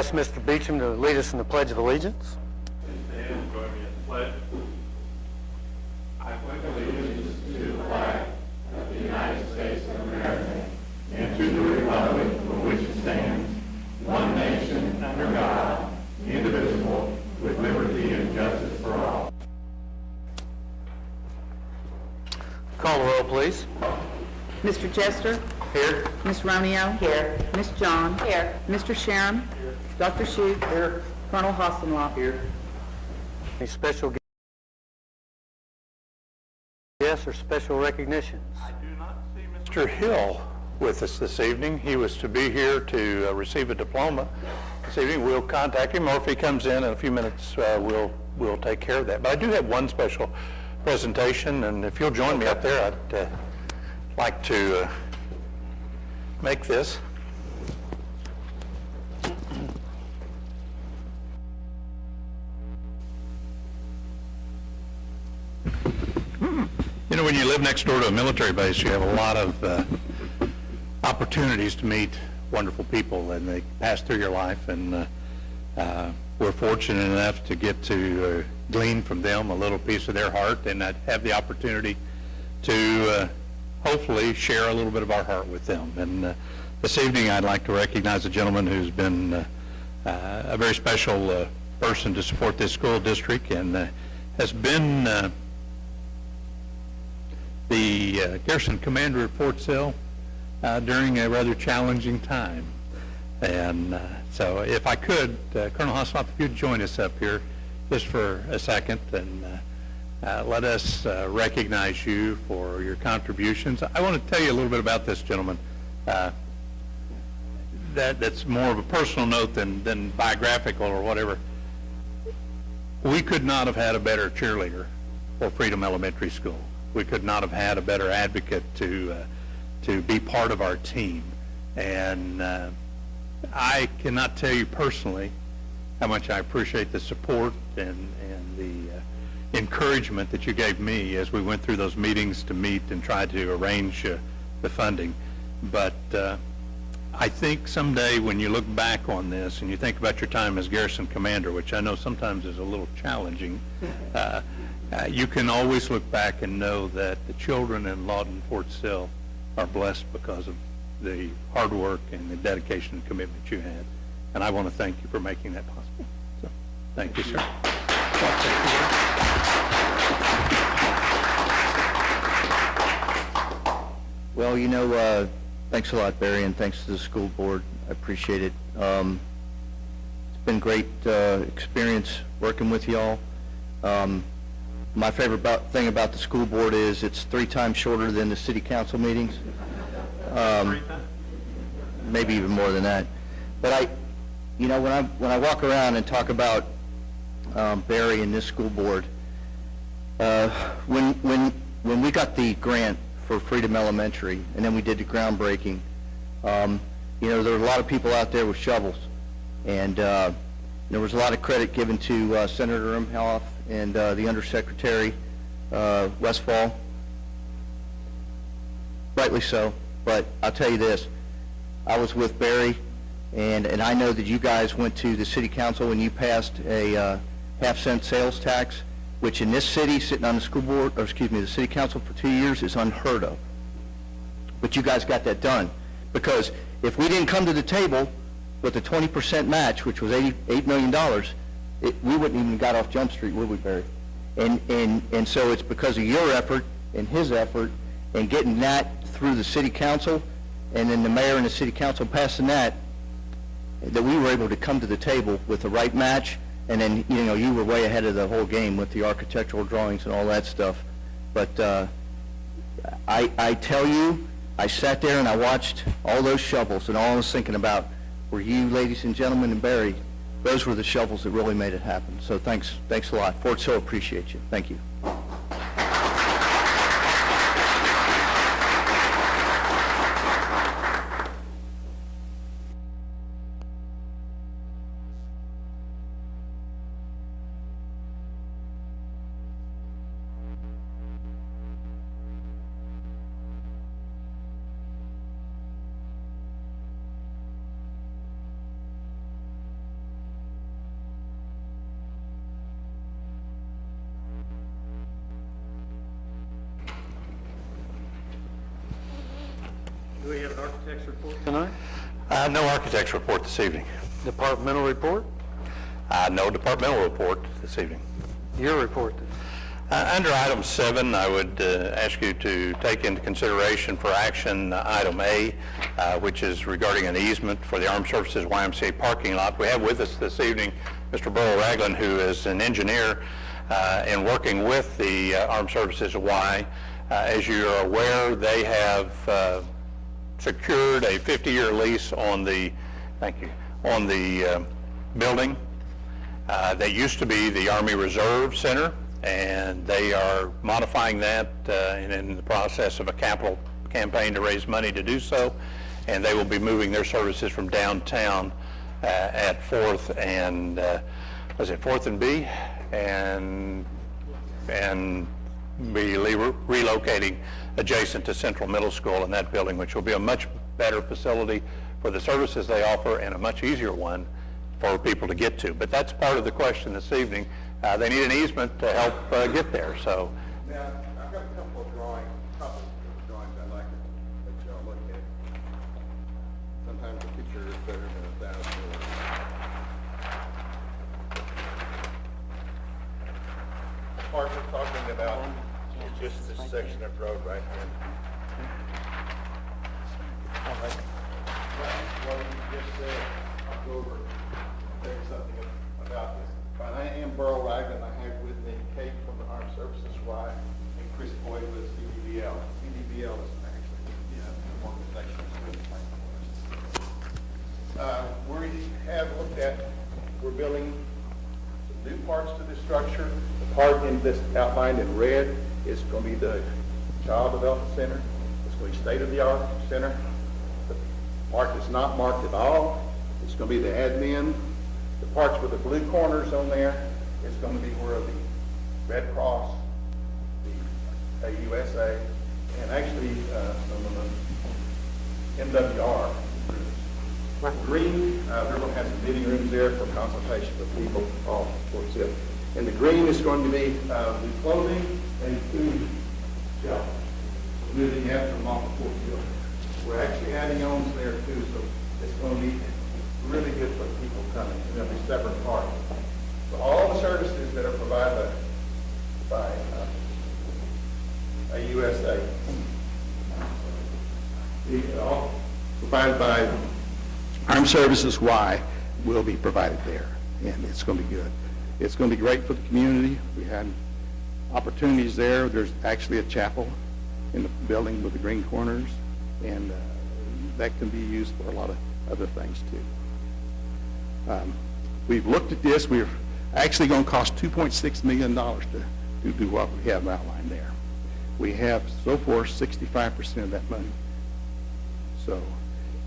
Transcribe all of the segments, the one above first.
ask Mr. Beecham to lead us in the Pledge of Allegiance. Please stand and join me in the pledge. I pledge allegiance to the flag of the United States of America and to the republic for which it stands, one nation under God, indivisible, with liberty and justice for all. Call the roll, please. Mr. Chester? Here. Ms. Romeo? Here. Ms. John? Here. Mr. Sharon? Here. Dr. Shute? Here. Colonel Hossenlop? Here. Any special guests or special recognitions? I do not see Mr. Hill with us this evening. He was to be here to receive a diploma this evening. We'll contact him, or if he comes in a few minutes, we'll take care of that. But I do have one special presentation, and if you'll join me up there, I'd like to make this. You know, when you live next door to a military base, you have a lot of opportunities to meet wonderful people, and they pass through your life, and we're fortunate enough to get to glean from them a little piece of their heart, and I'd have the opportunity to hopefully share a little bit of our heart with them. And this evening I'd like to recognize a gentleman who's been a very special person to support this school district, and has been the garrison commander at Fort Sill during a rather challenging time. And so if I could, Colonel Hossenlop, if you'd join us up here just for a second, and let us recognize you for your contributions. I want to tell you a little bit about this gentleman. That's more of a personal note than biographical or whatever. We could not have had a better cheerleader for Freedom Elementary School. We could not have had a better advocate to be part of our team. And I cannot tell you personally how much I appreciate the support and the encouragement that you gave me as we went through those meetings to meet and try to arrange the funding. But I think someday when you look back on this and you think about your time as garrison commander, which I know sometimes is a little challenging, you can always look back and know that the children in Lawton, Fort Sill are blessed because of the hard work and the dedication and commitment you had. And I want to thank you for making that possible. So, thank you, sir. Well, you know, thanks a lot, Barry, and thanks to the school board. I appreciate it. It's been great experience working with y'all. My favorite thing about the school board is it's 3 times shorter than the city council meetings. Maybe even more than that. But you know, when I walk around and talk about Barry and this school board, when we got the grant for Freedom Elementary, and then we did the groundbreaking, you know, there were a lot of people out there with shovels, and there was a lot of credit given to Senator Imhoff and the Undersecretary Westfall, rightly so. But I'll tell you this, I was with Barry, and I know that you guys went to the city council and you passed a half-cent sales tax, which in this city, sitting on the school board, or excuse me, the city council for 2 years is unheard of. But you guys got that done, because if we didn't come to the table with a 20% match, which was $8 million, we wouldn't even got off Jump Street, would we, Barry? And so it's because of your effort and his effort and getting that through the city council, and then the mayor and the city council passing that we were able to come to the table with the right match. And then, you know, you were way ahead of the whole game with the architectural drawings and all that stuff. But I tell you, I sat there and I watched all those shovels, and all I was thinking about were you, ladies and gentlemen, and Barry. Those were the shovels that really made it happen. So thanks a lot. Fort Sill appreciates you. Thank you. Architect's report tonight? No architect's report this evening. Departmental report? No departmental report this evening. Your report then. Under item 7, I would ask you to take into consideration for action item A, which is regarding an easement for the Armed Services YMCA parking lot. We have with us this evening Mr. Burl Ragland, who is an engineer and working with the Armed Services Y. As you are aware, they have secured a 50-year lease on the, building. That used to be the Army Reserve Center, and they are modifying that and in the process of a capital campaign to raise money to do so, and they will be moving their services from downtown at 4th and, was it 4th and B? And be relocating adjacent to Central Middle School in that building, which will be a much better facility for the services they offer and a much easier one for people to get to. But that's part of the question this evening. They need an easement to help get there. So Now, I've got a couple of drawings I'd like to let y'all look at. Sometimes a picture is better than 1,000 words. The part we're talking about is just this section of road right here. What you just said, I'll go over and tell you something about this. But I am Burl Ragland. I have with me Kate from the Armed Services Y and Chris Boyd with CDBL. CDBL is actually the organization that's doing the plan for us. We have looked at, we're building some new parts to this structure. The part in this outlined in red is going to be the Child Development Center. It's going to be state-of-the-art center. The part that's not marked at all, it's going to be the admin. The parts with the blue corners on there is going to be where the Red Cross, the AUSA, and actually some of the MWR rooms. Green, they're going to have some meeting rooms there for consultation with people off Fort Sill. And the green is going to be the clothing and food shelter, moving after them off of Fort Sill. We're actually adding on there too, so it's going to be really good for people coming, and there'll be separate parts. So all the services that are provided by AUSA, all provided by Armed Services Y will be provided there, and it's going to be good. It's going to be great for the community. We had opportunities there. There's actually a chapel in the building with the green corners, and that can be used for a lot of other things too. We've looked at this. We're actually going to cost $2.6 million to do what we have outlined there. We have so far 65% of that money. So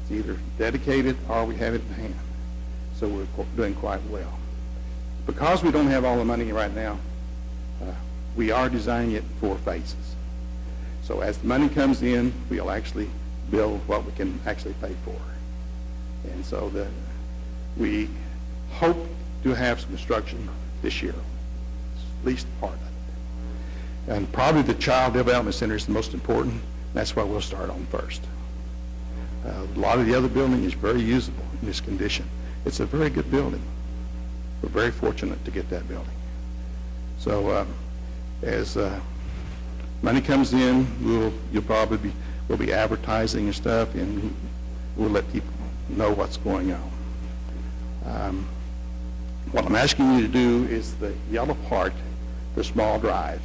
it's either dedicated or we have it in hand. So we're doing quite well. Because we don't have all the money right now, we are designing it in 4 phases. So as the money comes in, we'll actually build what we can actually pay for. And so we hope to have some construction this year, at least part of it. And probably the Child Development Center is the most important. That's what we'll start on first. A lot of the other building is very usable in this condition. It's a very good building. We're very fortunate to get that building. So as money comes in, we'll be advertising and stuff, and we'll let people know what's going on. What I'm asking you to do is the yellow part, the small drive,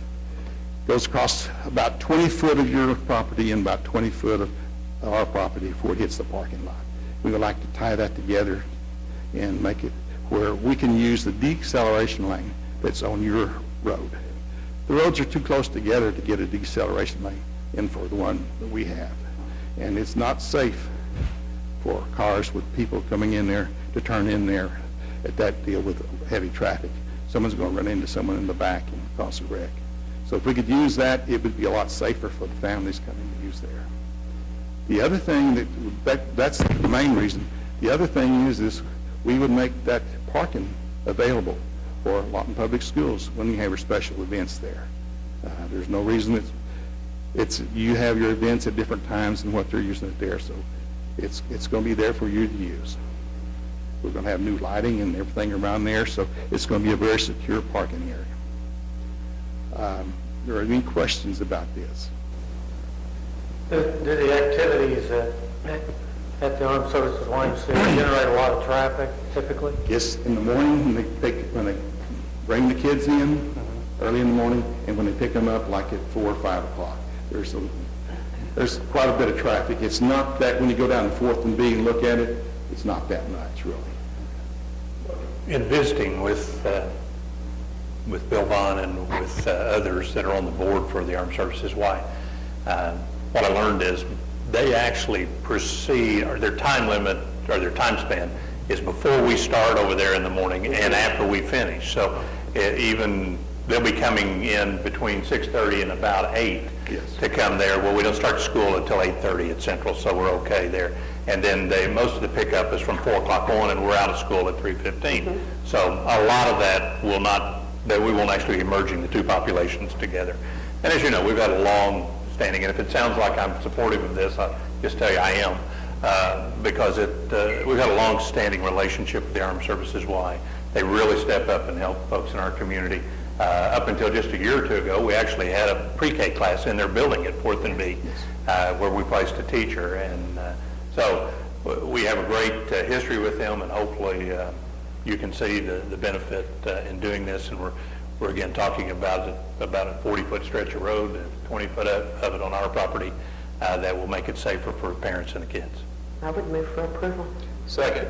goes across about 20 foot of your property and about 20 foot of our property before it hits the parking lot. We would like to tie that together and make it where we can use the deceleration lane that's on your road. The roads are too close together to get a deceleration lane in for the one that we have. And it's not safe for cars with people coming in there to turn in there at that deal with heavy traffic. Someone's going to run into someone in the back and cause a wreck. So if we could use that, it would be a lot safer for the families coming to use there. The other thing that's the main reason. The other thing is we would make that parking available for Lawton Public Schools when we have our special events there. There's no reason you have your events at different times than what they're using it there. So It's going to be there for you to use. We're going to have new lighting and everything around there, so it's going to be a very secure parking area. There are any questions about this? Do the activities at the Armed Services YMCA generate a lot of traffic typically? Yes, in the morning, when they bring the kids in, early in the morning, and when they pick them up, like at 4 or 5 o'clock. There's quite a bit of traffic. It's not that, when you go down to 4th and B and look at it, it's not that much, really. In visiting with Bill Vaughn and with others that are on the board for the Armed Services Y, what I learned is they actually proceed, or their time limit, or their time span is before we start over there in the morning and after we finish. So even, they'll be coming in between 6:30 and about 8 to come there. Well, we don't start school until 8:30 at Central, so we're okay there. And then most of the pickup is from 4 o'clock on, and we're out of school at 3:15. So a lot of that we won't actually be merging the two populations together. And as you know, we've had a long standing, and if it sounds like I'm supportive of this, I'll just tell you I am, because we've had a long-standing relationship with the Armed Services Y. They really step up and help folks in our community. Up until just a year or two ago, we actually had a pre-K class in their building at 4th and B, where we placed a teacher, and so we have a great history with them, and hopefully you can see the benefit in doing this, and we're again talking about a 40-foot stretch of road, 20 foot of it on our property, that will make it safer for parents and the kids. I would move for approval. Second.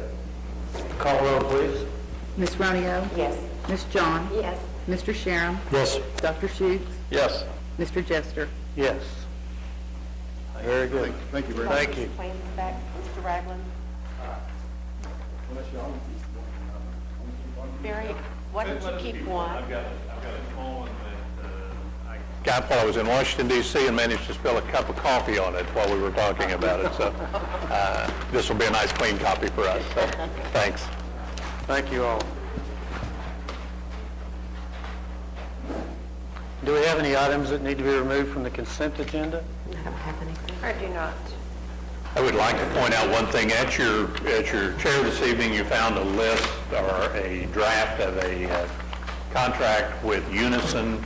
Call roll, please. Ms. Ronio? Yes. Ms. John? Yes. Mr. Sharon? Yes. Dr. Schutz? Yes. Mr. Jester? Yes. Very good. Thank you very much. Thank you. Plans back, Mr. Ragland. Barry, why don't you keep one? I've got a small one that I got while I was in Washington, D.C. and managed to spill a cup of coffee on it while we were talking about it. So this will be a nice clean copy for us. So, thanks. Thank you all. Do we have any items that need to be removed from the consent agenda? I don't have anything. I do not. I would like to point out one thing. At your chair this evening, you found a list or a draft of a contract with Unison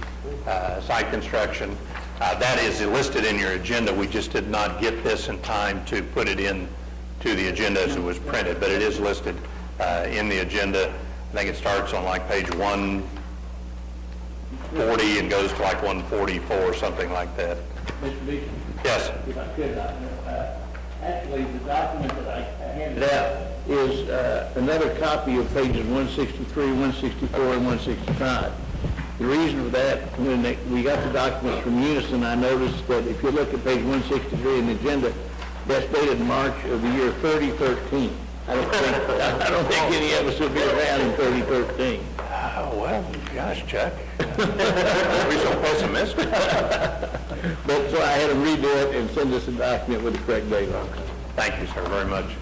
Site Construction. That is listed in your agenda. We just did not get this in time to put it in to the agenda as it was printed, but it is listed in the agenda. I think it starts on like page 140 and goes to like 144 or something like that. Mr. Beecham, Yes. if I could, actually, the document that I handed out is another copy of pages 163, 164, and 165. The reason for that, when we got the documents from Unison, I noticed that if you look at page 163 in the agenda, that's dated March of the year 3013. I don't think any of us will be around in 3013. Oh, well, gosh, Chuck. Are we so pessimistic? But so I had to redo it and send us a document with the correct date on it. Thank you, sir, very much.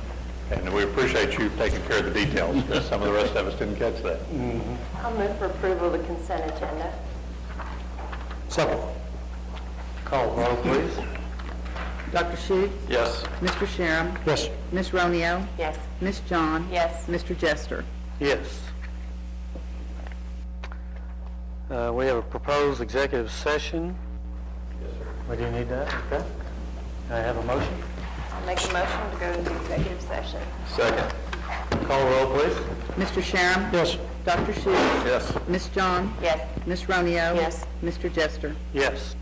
And we appreciate you taking care of the details, because some of the rest of us didn't catch that. I'll move for approval of the consent agenda. Second. Call roll, please. Dr. Schutz? Yes. Mr. Sharon? Yes. Ms. Ronio? Yes. Ms. John? Yes. Mr. Jester? Yes. We have a proposed executive session. Yes, sir. We do need that, okay. I have a motion. I'll make a motion to go into executive session. Second. Call roll, please. Mr. Sharon? Yes. Dr. Schutz? Yes. Ms. John? Yes. Ms. Ronio? Yes. Mr. Jester? Yes.